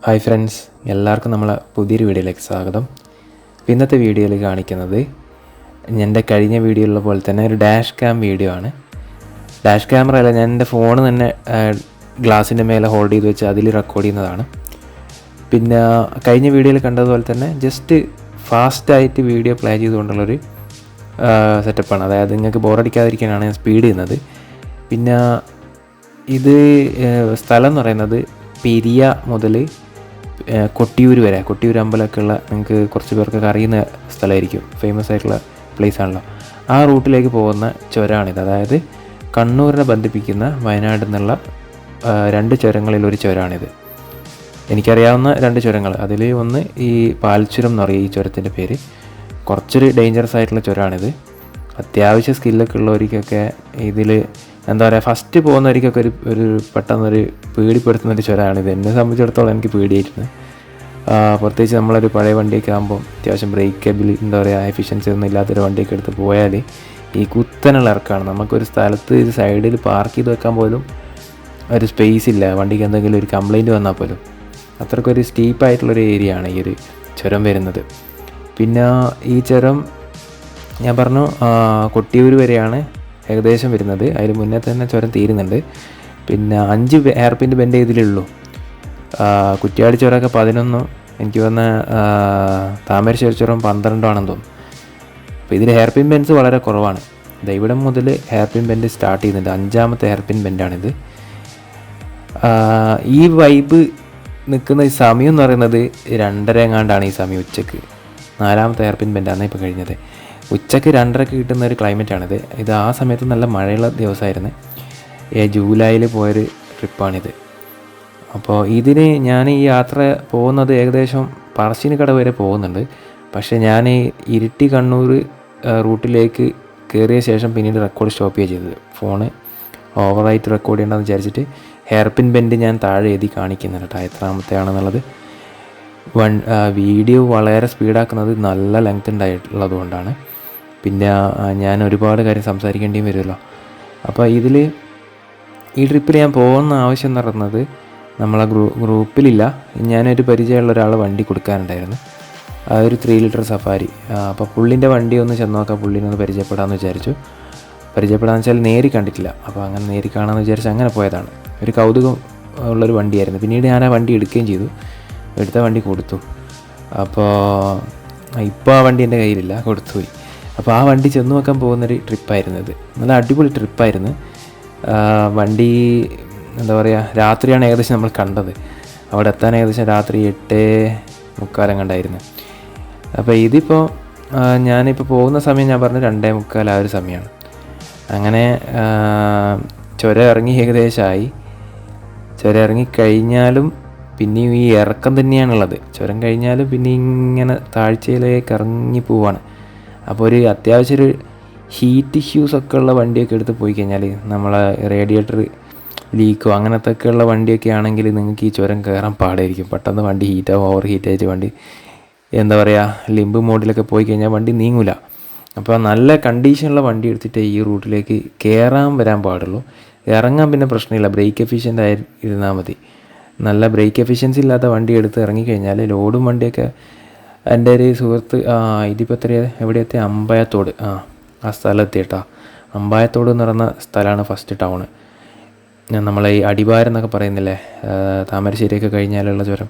Hi friends, എല്ലാവർക്കും നമ്മളെ പുതിയൊരു വീഡിയോയിലേക്ക് സ്വാഗതം. ഇന്നത്തെ വീഡിയോയിൽ കാണിക്കുന്നത് എൻ്റെ കഴിഞ്ഞ വീഡിയോയിലുള്ള പോലെ തന്നെ ഒരു ഡാഷ് ക്യാം വീഡിയോ ആണ്. ഡാഷ് ക്യാമറ അല്ല, ഞാൻ എൻ്റെ ഫോൺ തന്നെ ഗ്ലാസിൻ്റെ മേലെ ഹോൾഡ് ചെയ്ത് വെച്ച് അതിൽ റെക്കോർഡ് ചെയ്യുന്നതാണ്. പിന്നെ കഴിഞ്ഞ വീഡിയോയിൽ കണ്ടതുപോലെ തന്നെ ജസ്റ്റ് ഫാസ്റ്റായിട്ട് വീഡിയോ പ്ലേ ചെയ്തുകൊണ്ടുള്ളൊരു സെറ്റപ്പാണ്. അതായത് നിങ്ങൾക്ക് ബോറടിക്കാതിരിക്കാനാണ് ഞാൻ സ്പീഡ് ചെയ്യുന്നത്. പിന്നെ ഇത് സ്ഥലം എന്ന് പറയുന്നത് പെരിയ മുതൽ കൊട്ടിയൂർ വരെ, കൊട്ടിയൂർ അമ്പലമൊക്കെ ഉള്ള നിങ്ങൾക്ക് കുറച്ച് പേർക്കൊക്കെ അറിയുന്ന സ്ഥലമായിരിക്കും, ഫേമസ് ആയിട്ടുള്ള പ്ലേസ് ആണല്ലോ. ആ റൂട്ടിലേക്ക് പോകുന്ന ചുരമാണിത്. അതായത് കണ്ണൂരിനെ ബന്ധിപ്പിക്കുന്ന വയനാട് എന്നുള്ള രണ്ട് ചുരങ്ങളിലൊരു ചുരമാണിത്. എനിക്കറിയാവുന്ന രണ്ട് ചുരങ്ങൾ, അതിൽ ഒന്ന് ഈ പാൽച്ചുരം എന്ന് പറയും ഈ ചുരത്തിൻ്റെ പേര്. കുറച്ചൊരു ഡേഞ്ചറസ് ആയിട്ടുള്ള ചുരമാണിത്. അത്യാവശ്യം സ്കില്ലൊക്കെ ഉള്ളവർക്കൊക്കെ ഇതിൽ എന്താ പറയുക, ഫസ്റ്റ് പോകുന്നവർക്കൊക്കെ ഒരു പെട്ടെന്നൊരു പേടിപ്പെടുത്തുന്നൊരു ചുരമാണിത്. എന്നെ സംബന്ധിച്ചിടത്തോളം എനിക്ക് പേടിയായിരുന്നു. പ്രത്യേകിച്ച് നമ്മളൊരു പഴയ വണ്ടിയൊക്കെ ആകുമ്പോൾ അത്യാവശ്യം ബ്രേക്കബിൾ എന്താ പറയുക എഫിഷ്യൻസി ഒന്നും ഇല്ലാത്തൊരു വണ്ടിയൊക്കെ എടുത്ത് പോയാൽ ഈ കുത്തനുള്ള ഇറക്കമാണ്. നമുക്കൊരു സ്ഥലത്ത് ഇത് സൈഡിൽ പാർക്ക് ചെയ്ത് വെക്കാൻ പോലും ഒരു സ്പേസ് ഇല്ല, വണ്ടിക്ക് എന്തെങ്കിലും ഒരു കംപ്ലൈൻറ്റ് വന്നാൽ പോലും. അത്രയ്ക്കൊരു സ്റ്റീപ്പായിട്ടുള്ളൊരു ഏരിയ ആണ് ഈ ഒരു ചുരം വരുന്നത്. പിന്നെ ഈ ചുരം ഞാൻ പറഞ്ഞു കൊട്ടിയൂർ വരെയാണ് ഏകദേശം വരുന്നത്. അതിന് മുന്നേ തന്നെ ചുരം തീരുന്നുണ്ട്. പിന്നെ 5 ഹെയർ പിൻ ബെൻഡ് ഇതിലുള്ളൂ. കുറ്റ്യാടി ചുരമൊക്കെ 11, എനിക്ക് വന്ന താമരശ്ശേരി ചുരം 12 ആണെന്ന് തോന്നുന്നു. അപ്പോൾ ഇതിൽ ഹെയർ പിൻ ബെൻഡ്സ് വളരെ കുറവാണ്. ഇവിടം മുതൽ ഹെയർ പിൻ ബെൻഡ് സ്റ്റാർട്ട് ചെയ്യുന്നുണ്ട്. 5ാമത്തെ ഹെയർ പിൻ ബെൻഡാണിത്. ഈ വൈബ് നിൽക്കുന്ന ഈ സമയം എന്ന് പറയുന്നത് 2:30 എങ്ങാണ്ടാണ് ഈ സമയം, ഉച്ചക്ക്. 4ാമത്തെ ഹെയർ പിൻ ബെൻഡാണ് ഇപ്പോൾ കഴിഞ്ഞത്. ഉച്ചയ്ക്ക് 2:30 കിട്ടുന്ന ഒരു ക്ലൈമറ്റാണിത്. ഇത് ആ സമയത്ത് നല്ല മഴയുള്ള ദിവസമായിരുന്നു. ജൂലൈയിൽ പോയൊരു ട്രിപ്പാണിത്. അപ്പോൾ ഇതിന് ഞാൻ ഈ യാത്ര പോകുന്നത് ഏകദേശം പറശ്ശിനിക്കട വരെ പോകുന്നുണ്ട്. പക്ഷേ ഞാൻ ഇരിട്ടി കണ്ണൂർ റൂട്ടിലേക്ക് കയറിയ ശേഷം പിന്നീട് റെക്കോർഡ് സ്റ്റോപ്പ് ചെയ്യുക ചെയ്തത്. ഫോണ് ഓവറായിട്ട് റെക്കോർഡ് ചെയ്യണമെന്ന് വിചാരിച്ചിട്ട് ഹെയർ പിൻ ബെൻഡ് ഞാൻ താഴെ എഴുതി കാണിക്കുന്നുണ്ട് കേട്ടോ, എത്രാമത്തെ ആണെന്നുള്ളത്. വീഡിയോ വളരെ സ്പീഡാക്കുന്നത് നല്ല ലെങ്ത് ഉണ്ടായിട്ടുള്ളത് കൊണ്ടാണ്. പിന്നെ ഞാൻ ഒരുപാട് കാര്യം സംസാരിക്കേണ്ടിയും വരുമല്ലോ. അപ്പോൾ ഈ ട്രിപ്പിൽ ഞാൻ പോകുന്ന ആവശ്യം എന്ന് പറയുന്നത്, നമ്മളെ ഗ്രൂപ്പിലില്ല, ഞാനൊരു പരിചയമുള്ള ഒരാൾ വണ്ടി കൊടുക്കാനുണ്ടായിരുന്നു. അതൊരു 3 ലിറ്റർ സഫാരി. അപ്പോൾ പുള്ളിൻ്റെ വണ്ടി ഒന്ന് ചെന്ന് നോക്കാം, പുള്ളിനൊന്ന് പരിചയപ്പെടാമെന്ന് വിചാരിച്ചു. പരിചയപ്പെടാമെന്ന് വെച്ചാൽ നേരി കണ്ടിട്ടില്ല. അപ്പോൾ അങ്ങനെ നേരി കാണാമെന്ന് വിചാരിച്ച് അങ്ങനെ പോയതാണ്. ഒരു കൗതുകം ഉള്ളൊരു വണ്ടിയായിരുന്നു. പിന്നീട് ഞാൻ ആ വണ്ടി എടുക്കുകയും ചെയ്തു. എടുത്ത വണ്ടി കൊടുത്തു. അപ്പോൾ ഇപ്പോൾ ആ വണ്ടി എൻ്റെ കയ്യിലില്ല, കൊടുത്തുപോയി. അപ്പോൾ ആ വണ്ടി ചെന്ന് നോക്കാൻ പോകുന്നൊരു ട്രിപ്പായിരുന്നത്. നല്ല അടിപൊളി ട്രിപ്പായിരുന്നു. വണ്ടി എന്താ പറയുക, രാത്രിയാണ് ഏകദേശം നമ്മൾ കണ്ടത്. അവിടെ എത്താൻ ഏകദേശം രാത്രി 8:45 കണ്ടായിരുന്നു. അപ്പോൾ ഇതിപ്പോൾ ഞാനിപ്പോൾ പോകുന്ന സമയം ഞാൻ പറഞ്ഞു 2:45 ആ ഒരു സമയമാണ്. അങ്ങനെ ചുരം ഇറങ്ങി ഏകദേശമായി. ചുരം ഇറങ്ങിക്കഴിഞ്ഞാലും പിന്നെയും ഈ ഇറക്കം തന്നെയാണുള്ളത്. ചുരം കഴിഞ്ഞാലും പിന്നെ ഇങ്ങനെ താഴ്ചയിലേക്ക് ഇറങ്ങി പോവാണ്. അപ്പോൾ ഒരു അത്യാവശ്യം ഒരു ഹീറ്റ് ഇഷ്യൂസൊക്കെ ഉള്ള വണ്ടിയൊക്കെ എടുത്ത് പോയി കഴിഞ്ഞാൽ, നമ്മളെ റേഡിയേറ്റർ ലീക്കോ അങ്ങനത്തെ ഒക്കെ ഉള്ള വണ്ടിയൊക്കെ ആണെങ്കിൽ നിങ്ങൾക്ക് ഈ ചുരം കയറാൻ പാടായിരിക്കും. പെട്ടെന്ന് വണ്ടി ഹീറ്റാവും, ഓവർ ഹീറ്റായിട്ട് വണ്ടി എന്താ പറയുക ലിംബ് മോഡിലൊക്കെ പോയി കഴിഞ്ഞാൽ വണ്ടി നീങ്ങില്ല. അപ്പോൾ നല്ല കണ്ടീഷനുള്ള വണ്ടി എടുത്തിട്ട് ഈ റൂട്ടിലേക്ക് കയറാൻ വരാൻ പാടുള്ളൂ. ഇറങ്ങാൻ പിന്നെ പ്രശ്നമില്ല, ബ്രേക്ക് എഫിഷ്യൻ്റ് ആയി ഇരുന്നാൽ മതി. നല്ല ബ്രേക്ക് എഫിഷ്യൻസി ഇല്ലാത്ത വണ്ടി എടുത്ത് ഇറങ്ങിക്കഴിഞ്ഞാൽ ലോഡും വണ്ടിയൊക്കെ. എൻ്റെ ഒരു സുഹൃത്ത് ഇതിപ്പോൾ എവിടെ എത്തിയ, അമ്പായത്തോട്, ആ സ്ഥലത്ത് കേട്ടോ. അമ്പായത്തോട് എന്ന് പറയുന്ന സ്ഥലമാണ് ഫസ്റ്റ് ടൗണ്. നമ്മളെ ഈ അടിവാരം എന്നൊക്കെ പറയുന്നില്ലേ, താമരശ്ശേരിയൊക്കെ കഴിഞ്ഞാലുള്ള ചുരം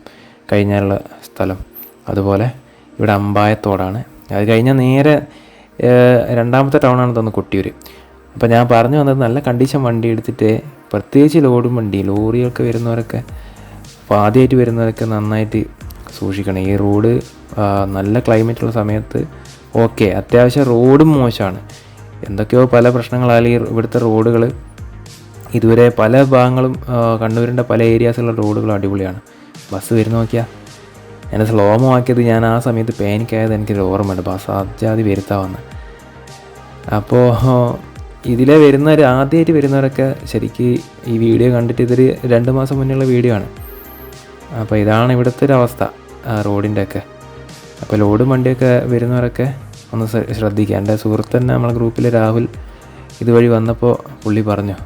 കഴിഞ്ഞാലുള്ള സ്ഥലം, അതുപോലെ ഇവിടെ അമ്പായത്തോടാണ്. അത് കഴിഞ്ഞാൽ നേരെ 2ാമത്തെ ടൗണാണ് തോന്നുന്നു കൊട്ടിയൂർ. അപ്പോൾ ഞാൻ പറഞ്ഞു വന്നത്, നല്ല കണ്ടീഷൻ വണ്ടി എടുത്തിട്ട്, പ്രത്യേകിച്ച് ലോഡും വണ്ടി ലോറിയൊക്കെ വരുന്നവരൊക്കെ, അപ്പോൾ ആദ്യമായിട്ട് വരുന്നവരൊക്കെ നന്നായിട്ട് സൂക്ഷിക്കണം. ഈ റോഡ് നല്ല ക്ലൈമറ്റുള്ള സമയത്ത് ഓക്കെ, അത്യാവശ്യം റോഡും മോശമാണ്. എന്തൊക്കെയോ പല പ്രശ്നങ്ങളാൽ ഇവിടുത്തെ റോഡുകൾ ഇതുവരെ പല ഭാഗങ്ങളും കണ്ണൂരിൻ്റെ പല ഏരിയാസിലുള്ള റോഡുകളും അടിപൊളിയാണ്. ബസ് വരുന്ന നോക്കിയാൽ എന്നെ സ്ലോമോ ആക്കിയത് ഞാൻ ആ സമയത്ത് പാനിക്കായത് എനിക്കൊരു ഓർമ്മയുണ്ട്. ബസ് അജാതി വരുത്താൻ വന്ന്. അപ്പോൾ ഇതിലെ വരുന്നവർ, ആദ്യമായിട്ട് വരുന്നവരൊക്കെ ശരിക്കും ഈ വീഡിയോ കണ്ടിട്ട്, ഇതൊരു 2 മാസം മുന്നുള്ള വീഡിയോ ആണ്. അപ്പോൾ ഇതാണ് ഇവിടുത്തെ ഒരു അവസ്ഥ റോഡിൻ്റെ ഒക്കെ. അപ്പോൾ ലോഡും വണ്ടിയൊക്കെ വരുന്നവരൊക്കെ ഒന്ന് ശ്രദ്ധിക്കുക. എൻ്റെ സുഹൃത്ത് തന്നെ നമ്മളെ ഗ്രൂപ്പിൽ രാഹുൽ ഇതുവഴി വന്നപ്പോൾ പുള്ളി പറഞ്ഞു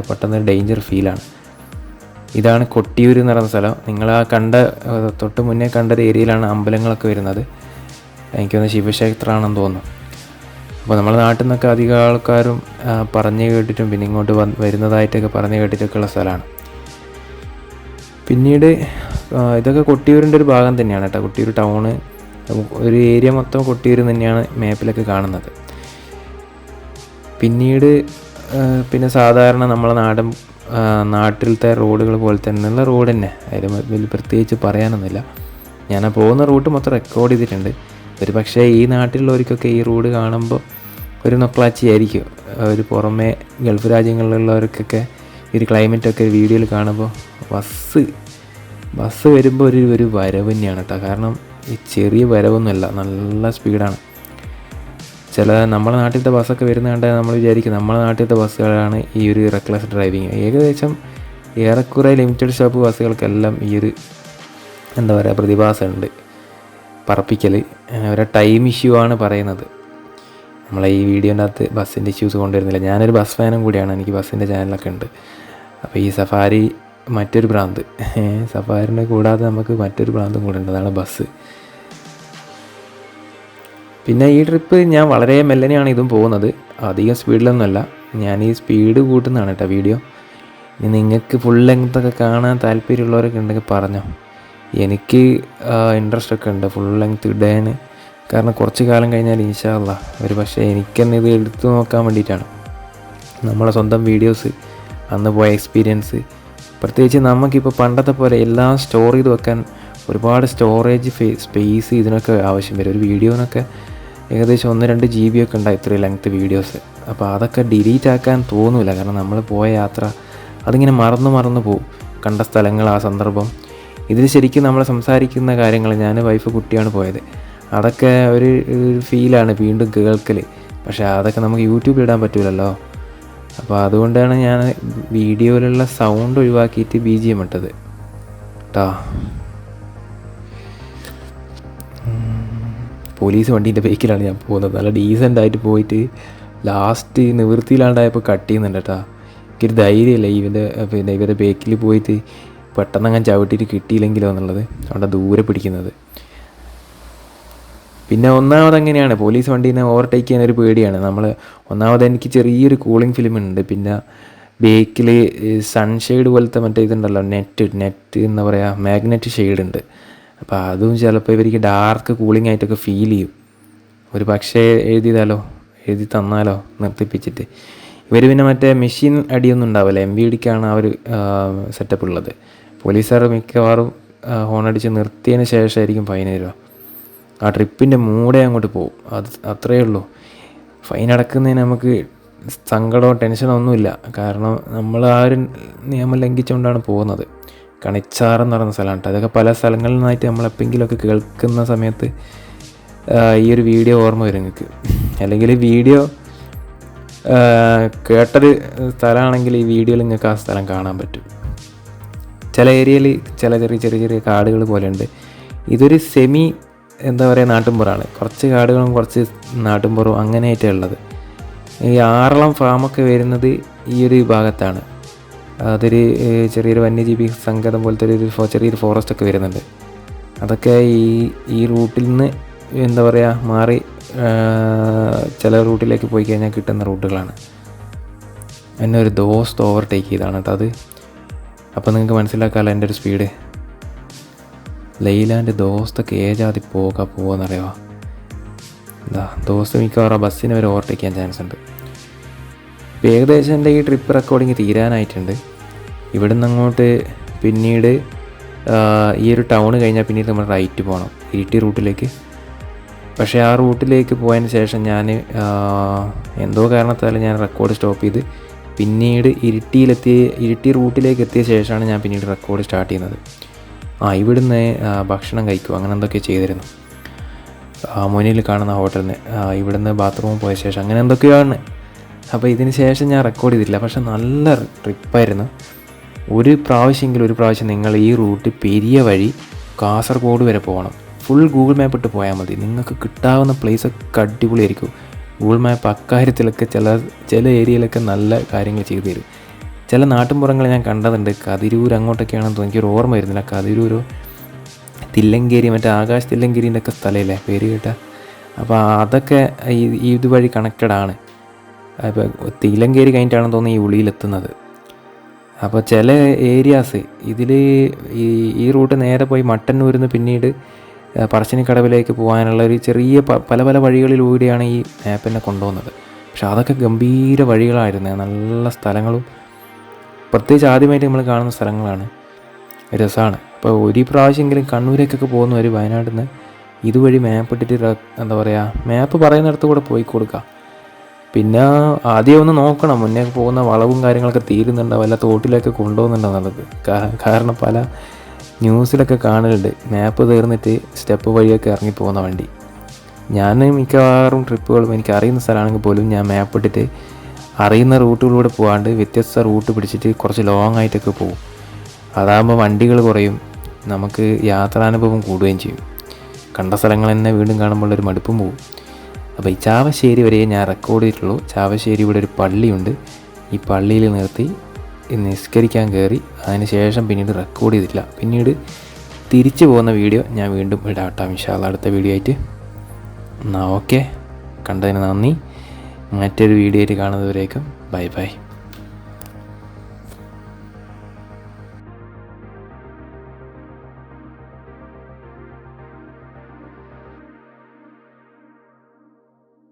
പെട്ടെന്ന് ഡേഞ്ചർ ഫീലാണ്. ഇതാണ് കൊട്ടിയൂർ എന്ന് പറയുന്ന സ്ഥലം. നിങ്ങൾ ആ തൊട്ട് മുന്നേ കണ്ടൊരു ഏരിയയിലാണ് അമ്പലങ്ങളൊക്കെ വരുന്നത്. എനിക്കൊന്ന് ശിവക്ഷേത്രമാണെന്ന് തോന്നുന്നു. അപ്പോൾ നമ്മുടെ നാട്ടിൽ നിന്നൊക്കെ അധികം ആൾക്കാരും പറഞ്ഞു കേട്ടിട്ടും പിന്നെ ഇങ്ങോട്ട് വരുന്നതായിട്ടൊക്കെ പറഞ്ഞു കേട്ടിട്ടൊക്കെയുള്ള സ്ഥലമാണ്. പിന്നീട് ഇതൊക്കെ കൊട്ടിയൂരിൻ്റെ ഒരു ഭാഗം തന്നെയാണ് കേട്ടോ. കൊട്ടിയൂർ ടൗണ് ഒരു ഏരിയ മൊത്തം കൊട്ടിയൂർ തന്നെയാണ് മാപ്പിലൊക്കെ കാണുന്നത്. പിന്നീട് പിന്നെ സാധാരണ നമ്മളെ നാട്ടിലത്തെ റോഡുകൾ പോലെ തന്നെയുള്ള റോഡ് തന്നെ, അതിൽ വലിയ പ്രത്യേകിച്ച് പറയാനൊന്നുമില്ല. ഞാൻ ആ പോകുന്ന റൂട്ട് മൊത്തം റെക്കോർഡ് ചെയ്തിട്ടുണ്ട്. ഒരു പക്ഷേ ഈ നാട്ടിലുള്ളവർക്കൊക്കെ ഈ റോഡ് കാണുമ്പോൾ ഒരു നൊക്ലാച്ചി ആയിരിക്കും. ഒരു പുറമേ ഗൾഫ് രാജ്യങ്ങളിലുള്ളവർക്കൊക്കെ ഈ ഒരു ക്ലൈമറ്റൊക്കെ വീഡിയോയിൽ കാണുമ്പോൾ ബസ് വരുമ്പോൾ ഒരു വരവ് തന്നെയാണ് കേട്ടോ. കാരണം ഈ ചെറിയ വരവൊന്നുമല്ല, നല്ല സ്പീഡാണ്. നമ്മളെ നാട്ടിലത്തെ ബസ്സൊക്കെ വരുന്ന കണ്ടാൽ നമ്മൾ വിചാരിക്കും നമ്മളെ നാട്ടിലത്തെ ബസ്സുകളാണ് ഈ ഒരു റെക്ലെസ് ഡ്രൈവിങ്. ഏകദേശം ഏറെക്കുറെ ലിമിറ്റഡ് സ്റ്റോപ്പ് ബസ്സുകൾക്കെല്ലാം ഈ ഒരു എന്താ പറയുക പ്രതിഭാസമുണ്ട്, പറപ്പിക്കൽ. ഒരു ടൈം ഇഷ്യൂ ആണ് പറയുന്നത്. നമ്മളെ ഈ വീഡിയോൻ്റെ അകത്ത് ബസ്സിൻ്റെ ഇഷ്യൂസ് കൊണ്ടുവരുന്നില്ല. ഞാനൊരു ബസ് ഫാനും കൂടിയാണ്, എനിക്ക് ബസ്സിൻ്റെ ചാനലൊക്കെ ഉണ്ട്. അപ്പോൾ ഈ സഫാരി മറ്റൊരു ഭ്രാന്ത്, സഫാരിനെ കൂടാതെ നമുക്ക് മറ്റൊരു ഭ്രാന്തും കൂടെ ഉണ്ട്, അതാണ് ബസ്. പിന്നെ ഈ ട്രിപ്പ് ഞാൻ വളരെ മെല്ലനെയാണ് ഇതും പോകുന്നത്, അധികം സ്പീഡിലൊന്നുമല്ല. ഞാൻ ഈ സ്പീഡ് കൂട്ടുന്നതാണ് കേട്ടോ വീഡിയോ. ഇനി നിങ്ങൾക്ക് ഫുൾ ലെങ്ത്തൊക്കെ കാണാൻ താല്പര്യമുള്ളവരൊക്കെ ഉണ്ടെങ്കിൽ പറഞ്ഞോ. എനിക്ക് ഇൻട്രസ്റ്റ് ഒക്കെ ഉണ്ട് ഫുൾ ലെങ്ത് ഇടാൻ. കാരണം കുറച്ച് കാലം കഴിഞ്ഞാൽ ഇൻഷാ അല്ലാഹ് ഒരു പക്ഷേ എനിക്കെന്നെ ഇത് എടുത്തു നോക്കാൻ വേണ്ടിയിട്ടാണ്. നമ്മളെ സ്വന്തം വീഡിയോസ്, അന്ന് പോയ എക്സ്പീരിയൻസ്, പ്രത്യേകിച്ച് നമുക്കിപ്പോൾ പണ്ടത്തെ പോലെ എല്ലാം സ്റ്റോർ ചെയ്ത് വെക്കാൻ ഒരുപാട് സ്റ്റോറേജ് സ്പേസ് ഇതിനൊക്കെ ആവശ്യം വരും. ഒരു വീഡിയോനൊക്കെ ഏകദേശം 1-2 GB ഒക്കെ ഉണ്ടായി ഇത്രയും ലെങ്ത്ത് വീഡിയോസ്. അപ്പോൾ അതൊക്കെ ഡിലീറ്റ് ആക്കാൻ തോന്നില്ല. കാരണം നമ്മൾ പോയ യാത്ര അതിങ്ങനെ മറന്നു പോകും, കണ്ട സ്ഥലങ്ങൾ, ആ സന്ദർഭം. ഇതിൽ ശരിക്കും നമ്മൾ സംസാരിക്കുന്ന കാര്യങ്ങൾ, ഞാൻ വൈഫ് കുട്ടിയാണ് പോയത്, അതൊക്കെ ഒരു ഫീലാണ് വീണ്ടും കേൾക്കൽ. പക്ഷേ അതൊക്കെ നമുക്ക് യൂട്യൂബിൽ ഇടാൻ പറ്റില്ലല്ലോ. അപ്പോൾ അതുകൊണ്ടാണ് ഞാൻ വീഡിയോയിലുള്ള സൗണ്ട് ഒഴിവാക്കിയിട്ട് BGM ഇട്ടത് കേട്ടോ. പോലീസ് വണ്ടീൻ്റെ ബേക്കിലാണ് ഞാൻ പോകുന്നത്. നല്ല ഡീസൻ്റായിട്ട് പോയിട്ട് ലാസ്റ്റ് നിവൃത്തിയിലാണ്ടായപ്പോൾ കട്ട് ചെയ്യുന്നുണ്ട് കേട്ടോ. എനിക്കൊരു ധൈര്യമില്ല ഇവരുടെ ബേക്കിൽ പോയിട്ട് പെട്ടെന്ന് അങ്ങനെ ചവിട്ടിയിട്ട് കിട്ടിയില്ലെങ്കിലോ എന്നുള്ളത്, അവിടെ ദൂരെ പിടിക്കുന്നത്. പിന്നെ ഒന്നാമത് എങ്ങനെയാണ് പോലീസ് വണ്ടീനെ ഓവർടേക്ക് ചെയ്യാൻ ഒരു പേടിയാണ്. ഒന്നാമത് എനിക്ക് ചെറിയൊരു കൂളിംഗ് ഫിലിം ഉണ്ട്. പിന്നെ ബേക്കിൽ സൺഷെയ്ഡ് പോലത്തെ മറ്റേ ഇതുണ്ടല്ലോ, നെറ്റ് എന്താ പറയുക, മാഗ്നറ്റ് ഷെയ്ഡ് ഉണ്ട്. അപ്പോൾ അതും ചിലപ്പോൾ ഇവർക്ക് ഡാർക്ക് കൂളിംഗ് ആയിട്ടൊക്കെ ഫീൽ ചെയ്യും. ഒരു പക്ഷേ എഴുതി തന്നാലോ നിർത്തിപ്പിച്ചിട്ട്. ഇവർ പിന്നെ മറ്റേ മെഷീൻ അടിയൊന്നും ഉണ്ടാവില്ല, MVDക്കാണ് ആ ഒരു സെറ്റപ്പ് ഉള്ളത്. പോലീസുകാർ മിക്കവാറും ഹോണടിച്ച് നിർത്തിയതിന് ശേഷമായിരിക്കും ഫൈൻ തരിക. ആ ട്രിപ്പിൻ്റെ മൂടെ അങ്ങോട്ട് പോകും, അത്രയേ ഉള്ളൂ. ഫൈൻ അടക്കുന്നതിന് നമുക്ക് സങ്കടമോ ടെൻഷനോ ഒന്നുമില്ല. കാരണം നമ്മൾ ആ ഒരു നിയമം ലംഘിച്ചുകൊണ്ടാണ് പോകുന്നത്. കണിച്ചാറെന്ന് പറയുന്ന സ്ഥലമാണ് കേട്ടോ. അതൊക്കെ പല സ്ഥലങ്ങളിൽ നിന്നായിട്ട് നമ്മളെപ്പോഴെങ്കിലുമൊക്കെ കേൾക്കുന്ന സമയത്ത് ഈ ഒരു വീഡിയോ ഓർമ്മ വരും നിങ്ങൾക്ക്. അല്ലെങ്കിൽ വീഡിയോ കേട്ടൊരു സ്ഥലമാണെങ്കിൽ ഈ വീഡിയോയിൽ നിങ്ങൾക്ക് ആ സ്ഥലം കാണാൻ പറ്റും. ചില ഏരിയയിൽ ചില ചെറിയ കാടുകൾ പോലെ ഉണ്ട്. ഇതൊരു സെമി എന്താ പറയുക നാട്ടുമ്പുറമാണ്. കുറച്ച് കാടുകളും കുറച്ച് നാട്ടുമ്പുറവും അങ്ങനെയായിട്ടാണ് ഉള്ളത്. ഈ ആറളം ഫാമൊക്കെ വരുന്നത് ഈ ഒരു ഭാഗത്താണ്. അതൊരു ചെറിയൊരു വന്യജീവി സങ്കേതം പോലത്തെ ചെറിയൊരു ഫോറസ്റ്റൊക്കെ വരുന്നുണ്ട്. അതൊക്കെ ഈ റൂട്ടിൽ നിന്ന് എന്താ പറയുക മാറി ചില റൂട്ടിലേക്ക് പോയി കഴിഞ്ഞാൽ കിട്ടുന്ന റൂട്ടുകളാണ്. എന്നെ ഒരു ദോസ്ത് ഓവർടേക്ക് ചെയ്താണ് കേട്ടോ അത്. അപ്പോൾ നിങ്ങൾക്ക് മനസ്സിലാക്കാമല്ലോ എൻ്റെ ഒരു സ്പീഡ്. ലൈലാൻ്റെ ദോസ്തൊക്കെ ഏജാതി പോകാമെന്നറിയാമോ. ദോസ്ത് മിക്കവാറും ബസ്സിനെ വരെ ഓവർടേക്ക് ചെയ്യാൻ ചാൻസ് ഉണ്ട്. ഇപ്പോൾ ഏകദേശം എൻ്റെ ഈ ട്രിപ്പ് റെക്കോർഡിങ് തീരാനായിട്ടുണ്ട്. ഇവിടുന്ന് അങ്ങോട്ട് പിന്നീട് ഈ ഒരു ടൗൺ കഴിഞ്ഞാൽ പിന്നീട് നമ്മൾ റൈറ്റ് പോകണം ഇരിട്ടി റൂട്ടിലേക്ക്. പക്ഷേ ആ റൂട്ടിലേക്ക് പോയതിന് ശേഷം ഞാൻ എന്തോ കാരണത്താൽ ഞാൻ റെക്കോർഡ് സ്റ്റോപ്പ് ചെയ്ത് പിന്നീട് ഇരിട്ടി റൂട്ടിലേക്ക് എത്തിയ ശേഷമാണ് ഞാൻ പിന്നീട് റെക്കോർഡ് സ്റ്റാർട്ട് ചെയ്യുന്നത്. ഇവിടുന്ന് ഭക്ഷണം കഴിക്കും അങ്ങനെ എന്തൊക്കെ ചെയ്തിരുന്നു. മുന്നിൽ കാണുന്ന ഹോട്ടലിന് ഇവിടുന്ന് ബാത്റൂമിൽ പോയ ശേഷം അങ്ങനെ എന്തൊക്കെയാണ്. അപ്പോൾ ഇതിന് ശേഷം ഞാൻ റെക്കോർഡ് ചെയ്തിട്ടില്ല. പക്ഷെ നല്ല ട്രിപ്പായിരുന്നു. ഒരു പ്രാവശ്യം നിങ്ങൾ ഈ റൂട്ട് പെരിയ വഴി കാസർഗോഡ് വരെ പോകണം. ഫുൾ ഗൂഗിൾ മാപ്പ് ഇട്ട് പോയാൽ മതി. നിങ്ങൾക്ക് കിട്ടാവുന്ന പ്ലേസൊക്കെ അടിപൊളിയായിരിക്കും. ഗൂഗിൾ മാപ്പ് അക്കാര്യത്തിലൊക്കെ ചില ഏരിയയിലൊക്കെ നല്ല കാര്യങ്ങൾ ചെയ്തു തരും. ചില നാട്ടിൻപുറങ്ങൾ ഞാൻ കണ്ടതുണ്ട്. കതിരൂർ അങ്ങോട്ടൊക്കെയാണെന്ന് തോന്നി, എനിക്കൊരു ഓർമ്മ വരുന്നില്ല. കതിരൂരോ തില്ലങ്കേരി, മറ്റേ ആകാശ് തില്ലങ്കേരീൻ്റെ ഒക്കെ സ്ഥലമില്ലേ പേര് കേട്ട. അപ്പോൾ അതൊക്കെ ഇതുവഴി കണക്റ്റഡാണ്. അപ്പോൾ തില്ലങ്കേരി കഴിഞ്ഞിട്ടാണെന്ന് തോന്നുന്നു ഈ ഉളിയിലെത്തുന്നത്. അപ്പോൾ ചില ഏരിയാസ് ഇതിൽ ഈ റൂട്ട് നേരെ പോയി മട്ടന്നൂരിൽ നിന്ന് പിന്നീട് പറശ്ശിനിക്കടവിലേക്ക് പോകാനുള്ള ഒരു ചെറിയ പല പല വഴികളിലൂടെയാണ് ഈ മാപ്പ് എന്നെ കൊണ്ടുപോകുന്നത്. പക്ഷെ അതൊക്കെ ഗംഭീര വഴികളായിരുന്നു, നല്ല സ്ഥലങ്ങളും, പ്രത്യേകിച്ച് ആദ്യമായിട്ട് നമ്മൾ കാണുന്ന സ്ഥലങ്ങളാണ്, രസമാണ്. അപ്പോൾ ഒരു പ്രാവശ്യമെങ്കിലും കണ്ണൂരേക്കൊക്കെ പോകുന്നവർ വയനാട്ടിൽ നിന്ന് ഇതുവഴി മാപ്പ് ഇട്ടിട്ട് എന്താ പറയുക, മാപ്പ് പറയുന്നിടത്ത് കൂടെ പോയി കൊടുക്കുക. പിന്നെ ആദ്യം ഒന്ന് നോക്കണം മുന്നേ പോകുന്ന വളവും കാര്യങ്ങളൊക്കെ തീരുന്നുണ്ടോ, വല്ല തോട്ടിലൊക്കെ കൊണ്ടുപോകുന്നുണ്ടോ എന്നുള്ളത്. കാരണം പല ന്യൂസിലൊക്കെ കാണലുണ്ട് മാപ്പ് തീർന്നിട്ട് സ്റ്റെപ്പ് വഴിയൊക്കെ ഇറങ്ങിപ്പോകുന്ന വണ്ടി. ഞാൻ മിക്കവാറും ട്രിപ്പുകളും എനിക്ക് അറിയുന്ന സ്ഥലമാണെങ്കിൽ പോലും ഞാൻ മാപ്പ് ഇട്ടിട്ട് അറിയുന്ന റൂട്ടുകളിലൂടെ പോകാണ്ട് വ്യത്യസ്ത റൂട്ട് പിടിച്ചിട്ട് കുറച്ച് ലോങ് ആയിട്ടൊക്കെ പോകും. അതാകുമ്പോൾ വണ്ടികൾ കുറയും, നമുക്ക് യാത്രാനുഭവം കൂടുകയും ചെയ്യും. കണ്ട സ്ഥലങ്ങൾ തന്നെ വീണ്ടും കാണുമ്പോൾ ഒരു മടുപ്പും പോകും. അപ്പോൾ ഈ ചാവശ്ശേരി വരെ ഞാൻ റെക്കോർഡ് ചെയ്തിട്ടുള്ളൂ. ചാവശ്ശേരി ഇവിടെ ഒരു പള്ളിയുണ്ട്, ഈ പള്ളിയിൽ നിർത്തി നിസ്കരിക്കാൻ കയറി, അതിന് ശേഷം പിന്നീട് റെക്കോർഡ് ചെയ്തിട്ടില്ല. പിന്നീട് തിരിച്ചു പോകുന്ന വീഡിയോ ഞാൻ വീണ്ടും ഇടാം കേട്ടോ, ഇൻഷാ അല്ലാഹ് അടുത്ത വീഡിയോ ആയിട്ട്. എന്നാൽ ഓക്കെ, കണ്ടതിന് നന്ദി. മറ്റൊരു വീഡിയോ ആയിട്ട് കാണുന്നതുവരേക്കും ബൈ ബൈ.